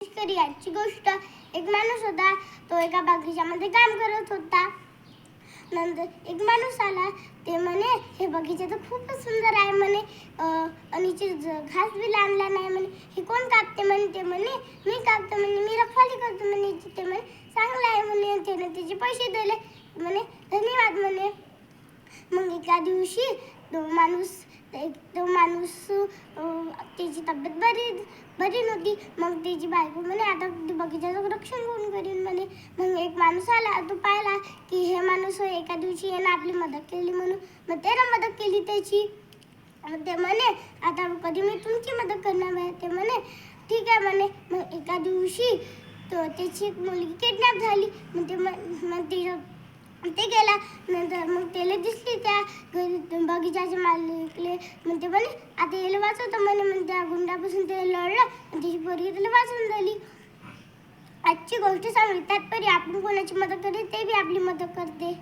शेतकरी याची गोष्ट. एक माणूस होता. तो एका बगीच्यामध्ये काम करत होता. नंतर एक माणूस आला. ते म्हणे, हे बगीचा तर खूपच सुंदर आहे म्हणे, आणि घास बी लागला नाही म्हणे. हे कोण कापते म्हणे? ते म्हणे, मी कापतो म्हणे, मी रखवाली करतो म्हणे. ते म्हणे, चांगलं आहे म्हणे. त्याने त्याचे पैसे दिले म्हणे, धन्यवाद म्हणे. मग एका दिवशी तो माणूस त्याची तब्येत बरी नव्हती. मग त्याची बायको म्हणे, आता बगीच्याचं रक्षण कोण करीन म्हणे. मग एक माणूस आला. तो पाहिला की हे माणूस एका दिवशी यानं आपली मदत केली म्हणून. मग त्यानं मदत केली त्याची. ते म्हणे, आता कधी मी तुमची मदत करणार आहे. ते म्हणे, ठीक आहे म्हणे. मग एका दिवशी त्याची एक मुलगी किडनॅप झाली. ते गेला. नंतर मग त्याला दिसली त्या बगीचाचे मालकले. मग ते म्हणे, आता याला वाचवतो म्हणे. मग त्या गुंडापासून ते लढलं आणि त्याची पोरगी त्याला वाचून झाली. आजची गोष्ट सांगली तात्पर्य, आपण कोणाची मदत करते ते बी आपली मदत करते.